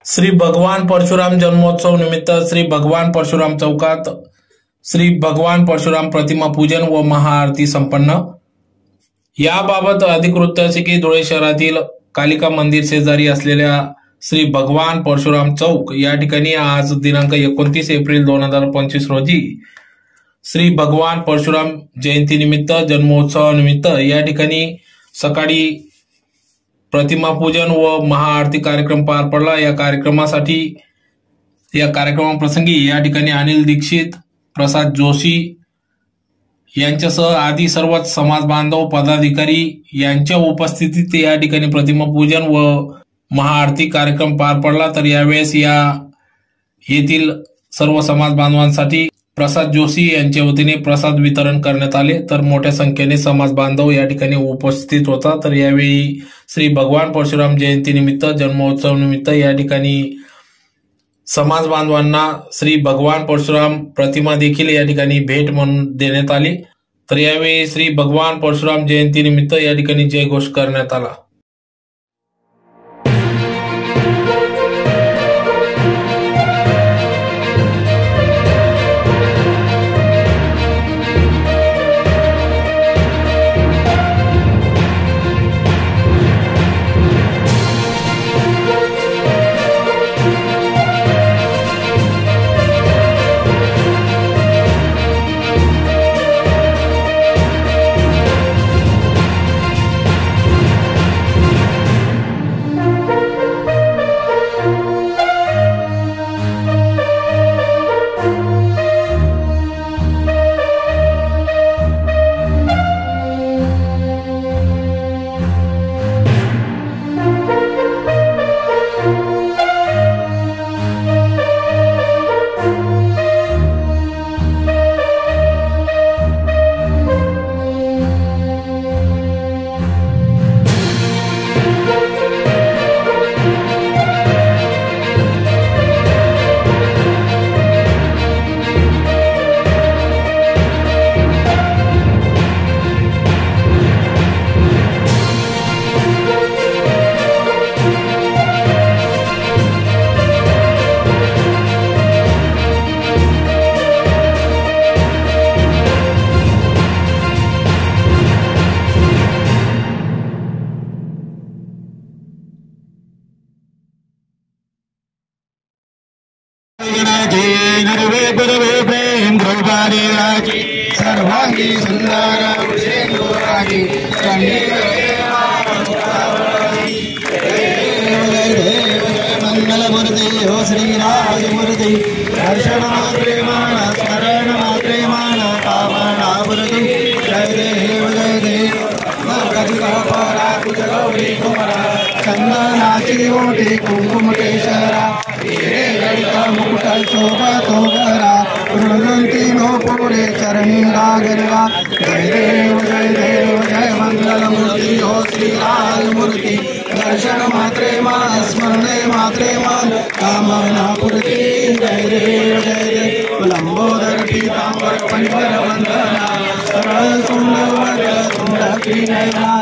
श्री भगवान परशुराम जन्मोत्सव निमित्त श्री भगवान परशुराम चौकात श्री भगवान परशुराम प्रतिमा पूजन व महाआरती संपन्न। याबाबत अधिक वृत्त असे की धुळे शहरातील कालिका मंदिर शेजारी असलेल्या श्री भगवान परशुराम चौक या ठिकाणी आज दिनांक 29 एप्रिल 2025 रोजी श्री भगवान परशुराम जयंती निमित्त जन्मोत्सवानिमित्त या ठिकाणी सकाळी प्रतिमा पूजन व महाआरती कार्यक्रम पार पडला। या कार्यक्रमाप्रसंगी या ठिकाणी अनिल दीक्षित, प्रसाद जोशी यांच्यासह आदी सर्वच समाज बांधव पदाधिकारी यांच्या उपस्थितीत या ठिकाणी प्रतिमा पूजन व महाआरती कार्यक्रम पार पडला। तर यावेळेस येथील सर्व समाज बांधवांसाठी प्रसाद जोशी यांच्या वतीने प्रसाद वितरण करण्यात आले। तर मोठ्या संख्येने समाज बांधव या ठिकाणी उपस्थित होता। तर यावेळी श्री भगवान परशुराम जयंती निमित्त जन्मोत्सव निमित्त या ठिकाणी समाज बांधवांना श्री भगवान परशुराम प्रतिमा देखील या ठिकाणी भेट म्हणून देण्यात आली। तर यावेळी श्री भगवान परशुराम जयंती निमित्त या ठिकाणी जयघोष करण्यात आला। नरवे गुरवे प्रेम ध्रुवारी राजी सर्वांगी सुंदर राजी मंगल मूर्ति हो श्री राज मूर्ति दर्शन मात्रे मान स्मरण मात्रे मान पावना मूर्ति जय देव गौरी कुमारा चंदनाची ओटी कुंकुम केशरा मुकुट शोभा तोगरा रुदंती नो पुरे चरणी गागरवा जय देव जय मंगल मूर्ति हो श्री राज मूर्ति दर्शन मात्रे मान स्मरणे मात्रे मान कामना पूर्ति जय देव लंबोदर पीतांबर पंचर वंदना सरल सुंदर सुंदर की नयना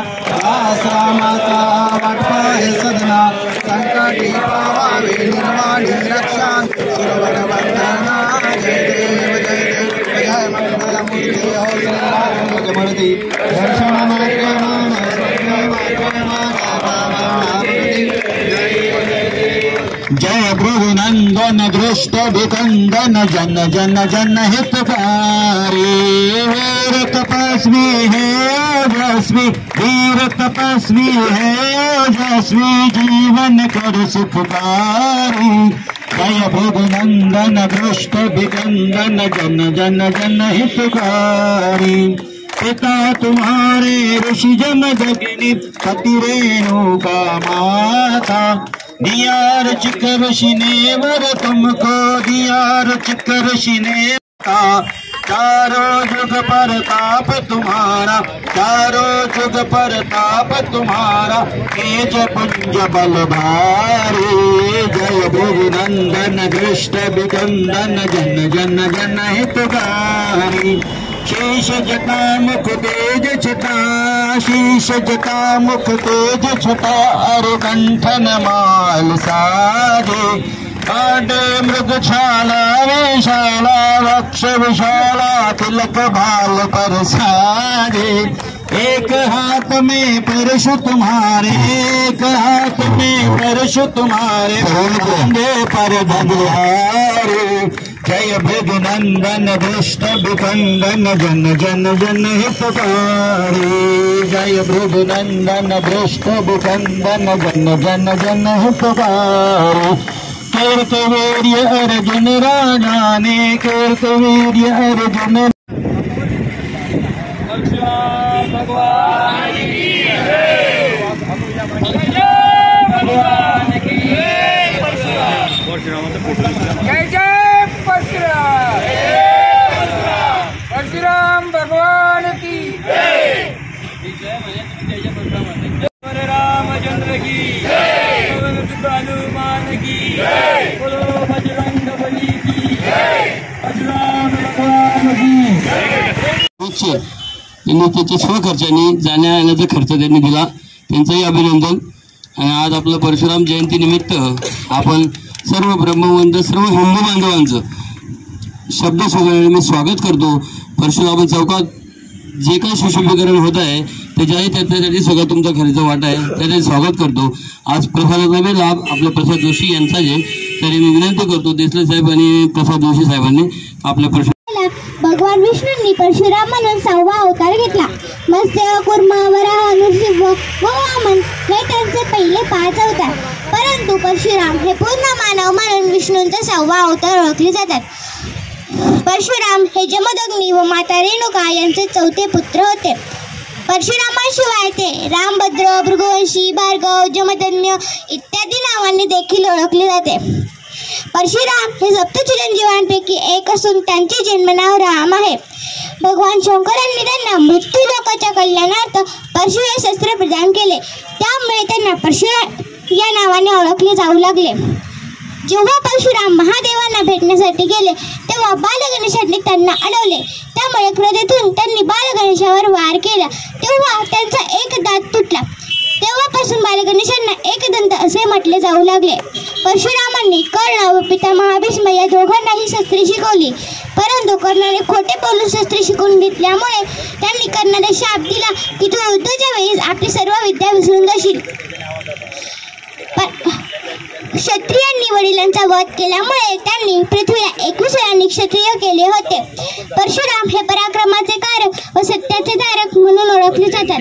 आसा माता वाटपाय सदना संकटी पावावे निर्वाणी रक्षा सुरवर वंदना जय देव जय मंगल मूर्ति हो श्री राज मूर्ति दर्शन मात्रे मान जय भृगुनंदन दृष्ट विकंदन जन जन जन हितकारी वीर तपस्वी है ओजस्वी वीर तपस्वी है ओजस्वी जीवन कर सुखकारी जय भृगुनंदन दृष्ट विकंदन जन जन जन हितकारी पिता तुम्हारे ऋषि जम जगिनी पति रेणुका माता दियार चिक ऋषि ने वर तुमको दियार चिक ऋषि ने चारों जुग परताप तुम्हारा चारों जुग परताप तुम्हारा तेज पुंज बल भारी जय भृगुनंदन दृष्ट विकंदन जन जन जन हितकारी शीश जटा मुख तेज छटा, शीश जटा मुख तेज छटा, अरे कंठन माल साजे, कांटे मृगशाला विशाला, वक्ष विशाला, तिलक भाल पर साजे। एक हाथ में परशु तुम्हारे, एक हाथ में परशु तुम्हारे, कंधे पर भगवारे। जय भृगुनंदन दुष्ट विखंडन, जन जन जन हितकारी। जय भृगुनंदन दुष्ट विखंडन, जन जन जन हितकारी। कीर्तवीर्य अर्जुन राजा ने, कीर्तवीर्य अर्जुन भगवान की जय, भगवान की जय, जय जय परशुराम भगवान की जय, रामचंद्र की जय, हनुमान की जय, बोलो बजरंग बली की जय, परशुराम भगवान की जय। त्यांनी त्याच्या स्वखर्चाने जाण्या येण्याचा खर्च त्यांनी दिला, त्यांचंही अभिनंदन। आणि आज आपलं परशुराम जयंती निमित्त आपण सर्व ब्रह्मवंत सर्व हिंदू बांधवांचं शब्द सोबत मी स्वागत करतो। परशुराम चौकात जे काही सुशोभीकरण होत आहे त्याच्यासाठी सगळा तुमचा खर्च वाटा आहे, त्याचे स्वागत करतो। आज प्रसादाचा लाभ आपल्या प्रसाद जोशी यांचा आहे, तरी मी विनंती करतो देसले साहेब आणि प्रसाद जोशी साहेबांनी आपल्या भगवान विष्णूंनी परशुराम म्हणून 6वा अवतार घेतला। मत्स्य, कूर्म, वराह, नृसिंह व वामन हे त्यांचे पहिले 5 अवतार, परंतु परशुराम हे पूर्ण मानव म्हणून विष्णूंचा 6वा अवतार ओळखले जातात। परशुराम हे जमदग्नी व माता रेणुका यांचे 4थे पुत्र होते। परशुरामाशिवाय ते रामभद्र, भृगुवंशी, भार्गव, जमदग्नी इत्यादी नावांनी देखील ओळखले जाते। परशुराम हे सप्तचिरंजीवांपैकी एक असून त्यांचे जन्मनाव राम आहे। भगवान शंकरांनी त्यांना मृत्यू लोकाच्या कल्याणार्थ परशु हे शस्त्र प्रदान केले, त्यामुळे त्यांना परशुराम या नावाने ओळखले जाऊ लागले। जेव्हा परशुराम महादेवांना भेटण्यासाठी गेले तेव्हा बालगणेशांनी त्यांना अडवले, त्यामुळे क्रोधेतून त्यांनी बालगणेशावर वार केला, तेव्हा त्यांचा एक दात तुटला। तेव्हापासून बालगणेशांना एकदंत असे म्हटले जाऊ लागले। परशुरामांनी कर्ण व पितामह भीष्म या दोघांनाही शस्त्रे शिकवली, परंतु कर्णाने खोटे बोलून शस्त्रे शिकवून घेतल्यामुळे त्यांनी कर्णाला शाप दिला की तू युद्धाच्या वेळेस आपली सर्व विद्या विसरून जाशील। क्षत्रियांनी वडिलांचा वध केल्यामुळे त्यांनी पृथ्वीला 21 वेळा क्षत्रिय केले होते। परशुराम हे पराक्रमाचे कारक व सत्याचे धारक म्हणून ओळखले जातात।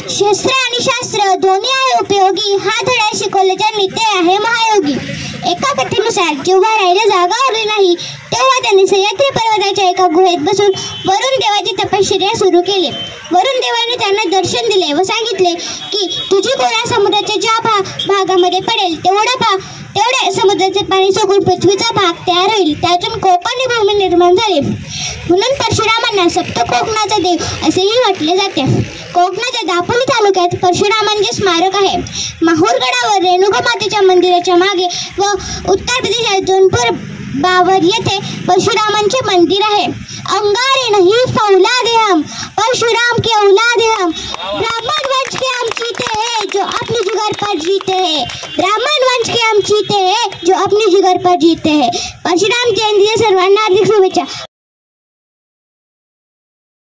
शस्त्र आणि शास्त्र दोन्ही आहे उपयोगी, हा धडा शिकवले ज्यांनी ते आहे महायोगी। एका कथेनुसार जेव्हा राहिला जागा उरली नाही तेव्हा त्यांनी सह्याद्री पर्वताच्या एका गुहेत बसून वरुण देवाची तपश्चर्या सुरू केली। वरुण देवाने त्यांना दर्शन दिले व सांगितले की तुझी गोळा समुद्राच्या ज्या भागामध्ये पडेल तेवढ्या समुद्राचे पाणी सोडून पृथ्वीचा भाग तयार होईल, त्यातून कोकणी भूमी निर्माण झाली। म्हणून परशुरामांना सप्त कोकणाचा देव असेही म्हटले जाते। कोकणाच्या दापोली तालुक्यात परशुरामांचे स्मारक आहे। माहूरगडावर रेणुका मातेच्या मंदिराच्या मागे व उत्तर प्रदेशात जौनपुर बावर येथे परशुरामांचे मंदिर आहे। अंगारे नहीं फौलादे हम, परशुराम के औलादे हम, ब्राह्मण वंश के हम चीते हैं जो अपनी जिगर पर जीते हैं, ब्राह्मण वंश के हम चीते हैं जो अपनी जिगर पर जीते हैं। परशुराम जयंतीच्या सर्वांना हार्दिक शुभेच्छा।